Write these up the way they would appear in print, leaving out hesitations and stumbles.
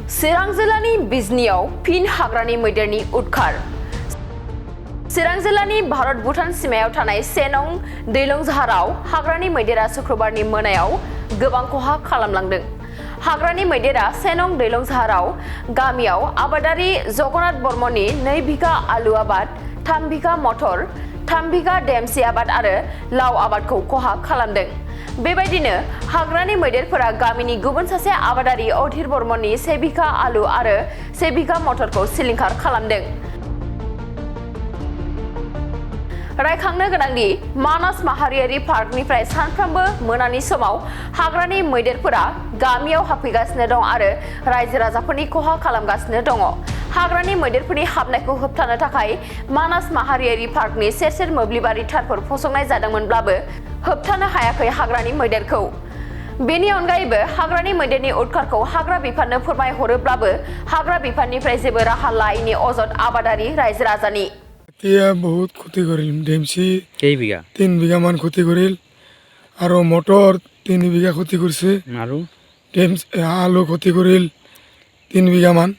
चिरां जिल्लानि बिजनीआव फिन हाग्रानि मैदेरनि उदखार। चिरां जिल्लानि भारत भुटान सीमायाव थानाय 1 नं दैलं जाहाराव हाग्रानि मैदेरा शुक्रबारनि मोनायाव गोबां खहा खालामलांदों। हाग्रानि मैदेरा 1 नं दैलं जाहाराव गामियाव आबादारि जगन्नाथ बर्मननि 2 बिघा आलु आबाद, 3 बिघा मटर, 3 बिघा देमसि आबाद आरो लाव आबादखौ खहा खालामदों। बेबायदिनो हाग्रानि मैदेरफोरा गामिनि गुबुन सासे आबादारि अधीर बर्मननि 1 बिघा आलु आरो 1 बिघा मटरखौ सिलिंखार खालामदों। रायखांनो गोनांदि मानास माहारियारि पार्कनिफ्राय सानफ्रोमबो मोनानि समाव हाग्रानि मैदेरफोरा गामियाव हाबफैगासिनो दं आरो रायजो राजाफोरनि खहा खालामगासिनो दङ। हाग्रानि मैदेरफोरनि हाबनायखौ होबथानो थाखाय मानास माहारियारि पार्कनि सेर मोब्लिबारि थारफोर फसंनाय जादोंमोनब्लाबो होबथानो हायाखै हाग्रानि मैदेरखौ। बेनि अनगायैबो हाग्रानि मैदेरनि उदखारखौ हाग्रा बिफाननो फोरमायहरोब्लाबो हाग्रा बिफाननिफ्राय जेबो राहा लायैनि अजद आबादारि रायजो राजानि। बहुत क्षति करिल डेमसि केई बिघा 3 बिघा मान क्षति करिल आरो मटर 3 बिघा क्षति करছে आरो डेमसि आलू क्षति करिल 3 बिघा मान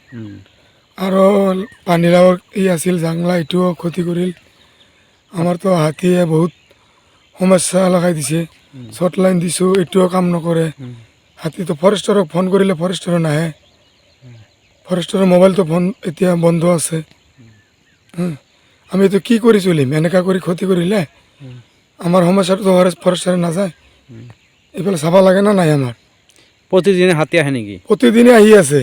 आरो पानीलाव আছিল জাংলা এটাও ক্ষতি করিল। আমার তো হাতিয়ে বহুত সমস্যা লাগাই দিছে। শর্ট লাইন দিছো এটাও কাম নকরে। হাতি তো ফরেস্টারক ফোন করিলে ফরেস্টার নাহে। ফরেস্টারের মোবাইল তো ফোন এতিয়া বন্ধ আছে। আমি তো কি করি চলিম এনেকা করে ক্ষতি করিলে আমার সমস্যাটা তো ফরেস্টারে না যায়। এইফালে চাবা লাগে না নাই আমার। প্রতিদিনে হাতী আহে নেকি? প্রতিদিনে আহি আছে।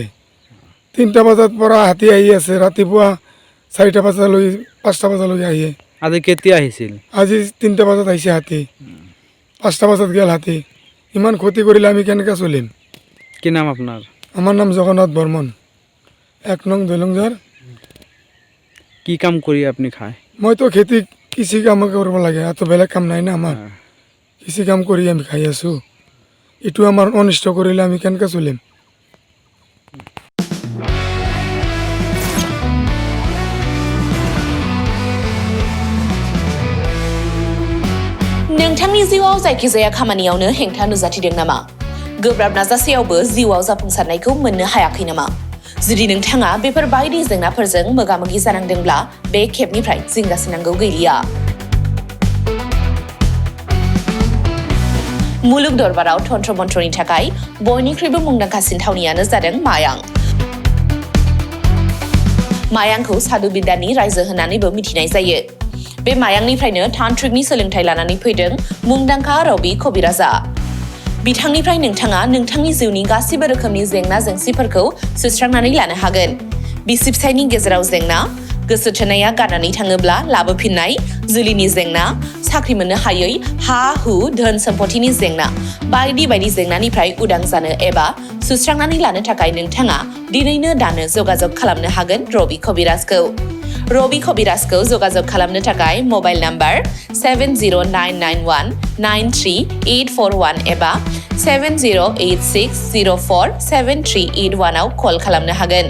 3টা বজাত পৰা হাতী আহি আছে, ৰাতিপুৱা 4টা বজালৈ 5টা বজালৈকে আহি। আজি কেতিয়া আহিছিল? আজি 3টা বজাত আহিছে হাতী, 5টা বজাত গেল হাতী। ইমান ক্ষতি কৰিলে আমি কেনেকৈ চলিম? কি নাম আপনার? আমার নাম জগন্নাথ বর্মন, 1 নং দৈলংজার। কি কাম কৰি আপনি খায়? মই তো খেতি কৃষি কাম কৰিব লাগে, এত বেলেগ কাম নাই না আমার। কৃষি কাম কৰি আমি খাই আছো। এইটো আমাৰ অনিষ্ট কৰিলে আমি কেনেকৈ চলিম? नोंथांनि जिउआव जायखिजाया खामानियावनो हेंथा नुजाथिदों नामा? गोब्राब नाजासेयावबो जिउआव जाफुंसारनायखौ मोननो हायाखै नामा? जुदि नोंथाङा बेफोर बायदि जेंनाफोरजों मोगा-मोगि जानांदोंब्ला बे खेबनिफ्राय जिंगासिनांगौ गैलिया। मुलुग दरबाराव तन्त्र मन्त्रनि थाखाय बयनिख्रुइबो मुंदांखासिन थावनियानो जादों मायां। मायांखौ साधु बिद्यानि रायजो होननानैबो मिथिनाय जायो। बे मायांनिफ्रायनो तान्त्रिकनि सोलोंथाइ लानानै फैदों मुंदांखा रबि कबिराजा। बिथांनिफ्राय नोंथाङा नोंथांनि जिउनि गासिबो रोखोमनि जेंना जेंसिफोरखौ सुस्रांनानै लानो हागोन। बिसि फिसायनि गेजेराव जेंना, गोसो थोनाया गारनानै थाङोब्ला लाबोफिननाय, जुलिनि जेंना, साख्रि मोननो हायै, हा हु धोन सम्पथिनि जेंना बायदि बायदि जेंनानिफ्राय उदां जानो एबा सुस्रांनानै लानो थाखाय नोंथाङा दिनैनो दानो जगाजग खालामनो हागोन रबि कबिराजखौ। रबि कबिराजखौ जगाजग खालामनो थाखाय मबाइल नाम्बार 7099193841 एबा 7086047381 आव कल खालामनो हागोन।